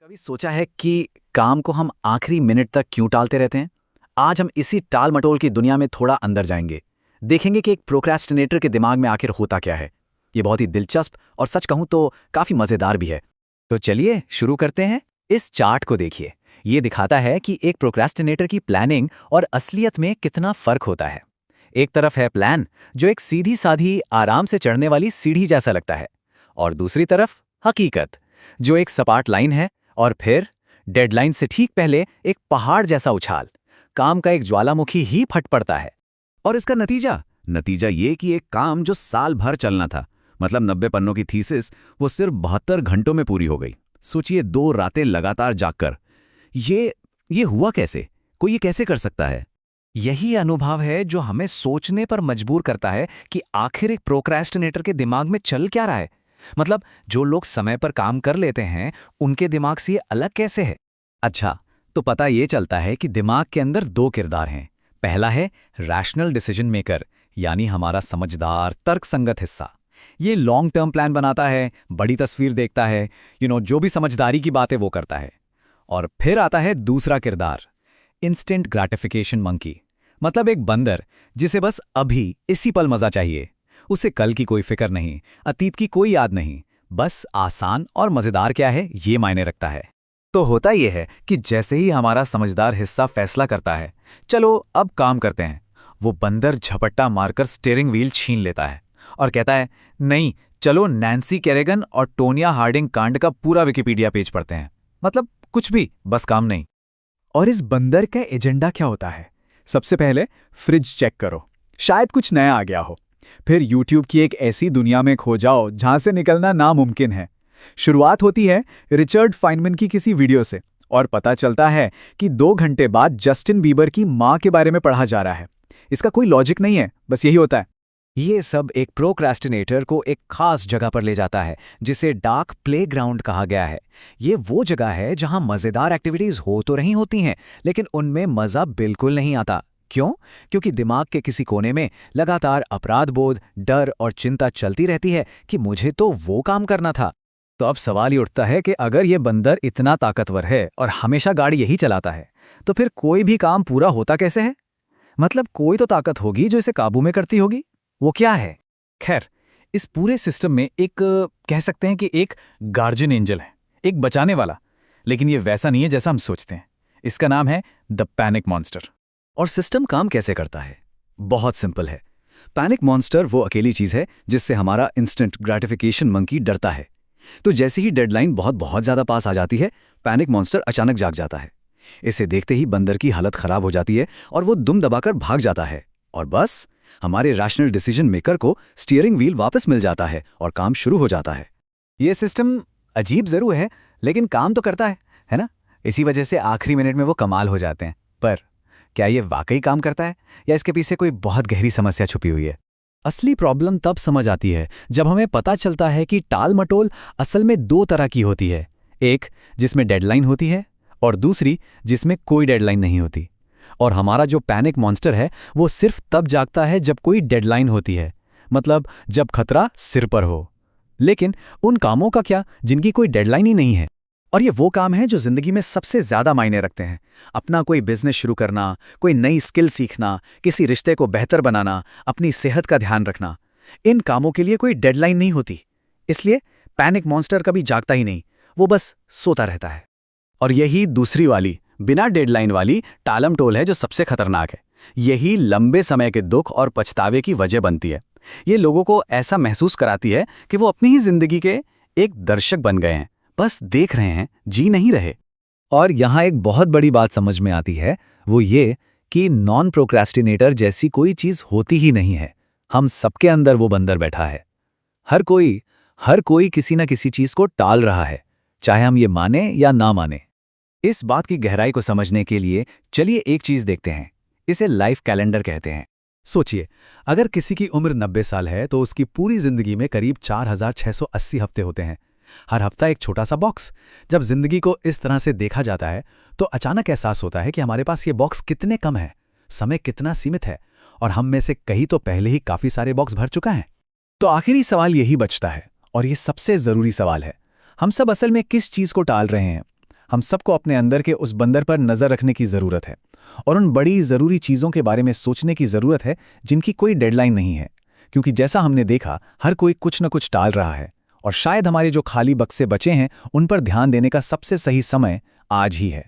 कभी सोचा है कि काम को हम आखिरी मिनट तक क्यों टालते रहते हैं? आज हम इसी टाल-मटोल की दुनिया में थोड़ा अंदर जाएंगे। देखेंगे कि एक प्रोक्रेस्टिनेटर के दिमाग में आखिर होता क्या है। ये बहुत ही दिलचस्प और सच कहूं तो काफी मजेदार भी है। तो चलिए शुरू करते हैं। इस चार्ट को देखिए। ये दिखाता है कि एक प्रोक्रेस्टिनेटर की प्लानिंग और असलियत में कितना फर्क होता है। एक तरफ है प्लान, जो एक सीधी-साधी आराम से चढ़ने वाली सीढ़ी जैसा लगता है, और दूसरी तरफ हकीकत, जो एक सपाट लाइन है और फिर डेडलाइन से ठीक पहले एक पहाड़ जैसा उछाल, काम का एक ज्वालामुखी ही फट पड़ता है। और इसका नतीजा ये कि एक काम जो साल भर चलना था, मतलब 90 पन्नों की थीसिस, वो सिर्फ 72 घंटों में पूरी हो गई। सोचिए, 2 रातें लगातार जागकर। ये हुआ कैसे? कोई ये कैसे कर सकता है? यही अनुभव है जो हमें सोचने पर मजबूर करता है कि आखिर एक प्रोक्रेस्टिनेटर के दिमाग में चल क्या रहा है। मतलब जो लोग समय पर काम कर लेते हैं, उनके दिमाग से ये अलग कैसे है? अच्छा, तो पता ये चलता है कि दिमाग के अंदर 2 किरदार हैं। पहला है रैशनल डिसीजन मेकर, यानी हमारा समझदार तर्कसंगत हिस्सा। ये लॉन्ग टर्म प्लान बनाता है, बड़ी तस्वीर देखता है, जो भी समझदारी की बात है वो करता है। और फिर आता है दूसरा किरदार, इंस्टेंट ग्रेटिफिकेशन मंकी, मतलब एक बंदर जिसे बस अभी इसी पल मजा चाहिए। उसे कल की कोई फिक्र नहीं, अतीत की कोई याद नहीं, बस आसान और मजेदार क्या है ये मायने रखता है। तो होता यह है कि जैसे ही हमारा समझदार हिस्सा फैसला करता है, चलो अब काम करते हैं, वो बंदर झपट्टा मारकर स्टीयरिंग व्हील छीन लेता है और कहता है, नहीं, चलो नैन्सी कैरेगन और टोनिया हार्डिंग कांड का पूरा विकिपीडिया पेज पढ़ते हैं। मतलब कुछ भी, बस काम नहीं। और इस बंदर का एजेंडा क्या होता है? सबसे पहले फ्रिज चेक करो, शायद कुछ नया आ गया हो। फिर यूट्यूब की एक ऐसी दुनिया में खो जाओ जहां से निकलना नामुमकिन है। शुरुआत होती है रिचर्ड फाइनमैन की किसी वीडियो से, और पता चलता है कि 2 घंटे बाद जस्टिन बीबर की मां के बारे में पढ़ा जा रहा है। इसका कोई लॉजिक नहीं है, बस यही होता है। ये सब एक प्रोक्रेस्टिनेटर को एक खास जगह पर ले जाता है, जिसे डार्क प्लेग्राउंड कहा गया है। ये वो जगह है जहां मजेदार एक्टिविटीज हो तो नहीं होती हैं, लेकिन उनमें मजा बिल्कुल नहीं आता। क्यों? क्योंकि दिमाग के किसी कोने में लगातार अपराध बोध, डर और चिंता चलती रहती है कि मुझे तो वो काम करना था। तो अब सवाल ये उठता है कि अगर ये बंदर इतना ताकतवर है और हमेशा गाड़ी यही चलाता है, तो फिर कोई भी काम पूरा होता कैसे है? मतलब कोई तो ताकत होगी जो इसे काबू में करती होगी। वो क्या है? खैर, इस पूरे सिस्टम में एक कह सकते हैं कि एक गार्जियन एंजल है, एक बचाने वाला। लेकिन ये वैसा नहीं है जैसा हम सोचते हैं। इसका नाम है द पैनिक मॉन्स्टर। और सिस्टम काम कैसे करता है? बहुत सिंपल है। पैनिक मॉन्स्टर वो अकेली चीज है जिससे हमारा इंस्टेंट ग्रेटिफिकेशन मंकी डरता है। तो जैसे ही डेडलाइन बहुत बहुत ज्यादा पास आ जाती है, पैनिक मॉन्स्टर अचानक जाग जाता है। इसे देखते ही बंदर की हालत खराब हो जाती है और वो दुम दबाकर भाग जाता है। और बस हमारे रैशनल डिसीजन मेकर को स्टीयरिंग व्हील वापस मिल जाता है और काम शुरू हो जाता है। ये सिस्टम अजीब जरूर है, लेकिन काम तो करता है ना? इसी वजह से आखिरी मिनट में वो कमाल हो जाते हैं। पर क्या ये वाकई काम करता है, या इसके पीछे कोई बहुत गहरी समस्या छुपी हुई है? असली प्रॉब्लम तब समझ आती है जब हमें पता चलता है कि टाल मटोल असल में 2 तरह की होती है। एक जिसमें डेडलाइन होती है, और दूसरी जिसमें कोई डेडलाइन नहीं होती। और हमारा जो पैनिक मॉन्स्टर है वो सिर्फ तब जागता है जब कोई डेडलाइन होती है, मतलब जब खतरा सिर पर हो। लेकिन उन कामों का क्या जिनकी कोई डेडलाइन ही नहीं है? और ये वो काम हैं जो जिंदगी में सबसे ज्यादा मायने रखते हैं। अपना कोई बिजनेस शुरू करना, कोई नई स्किल सीखना, किसी रिश्ते को बेहतर बनाना, अपनी सेहत का ध्यान रखना। इन कामों के लिए कोई डेडलाइन नहीं होती, इसलिए पैनिक मॉन्स्टर कभी जागता ही नहीं, वो बस सोता रहता है। और यही दूसरी वाली, बिना डेडलाइन वाली टालम टोल है जो सबसे खतरनाक है। यही लंबे समय के दुख और पछतावे की वजह बनती है। ये लोगों को ऐसा महसूस कराती है कि वो अपनी ही जिंदगी के एक दर्शक बन गए हैं, बस देख रहे हैं, जी नहीं रहे। और यहाँ एक बहुत बड़ी बात समझ में आती है, वो ये कि नॉन प्रोक्रेस्टिनेटर जैसी कोई चीज होती ही नहीं है। हम सबके अंदर वो बंदर बैठा है। हर कोई किसी न किसी चीज को टाल रहा है, चाहे हम ये माने या ना माने। इस बात की गहराई को समझने के लिए चलिए एक चीज देखते हैं। इसे लाइफ कैलेंडर कहते हैं। सोचिए, अगर किसी की उम्र 90 साल है तो उसकी पूरी जिंदगी में करीब 4680 हफ्ते होते हैं। हर हफ्ता एक छोटा सा बॉक्स। जब जिंदगी को इस तरह से देखा जाता है तो अचानक एहसास होता है कि हमारे पास ये बॉक्स कितने कम है, समय कितना सीमित है, और हम में से कई तो पहले ही काफी सारे बॉक्स भर चुका है। तो आखिरी सवाल यही बचता है, और ये सबसे जरूरी सवाल है, हम सब असल में किस चीज को टाल रहे हैं? हम सबको अपने अंदर के उस बंदर पर नज़र रखने की ज़रूरत है और उन बड़ी ज़रूरी चीज़ों के बारे में सोचने की ज़रूरत है जिनकी कोई डेडलाइन नहीं है, क्योंकि जैसा हमने देखा हर कोई कुछ न कुछ टाल रहा है और शायद हमारे जो खाली बक्से बचे हैं उन पर ध्यान देने का सबसे सही समय आज ही है।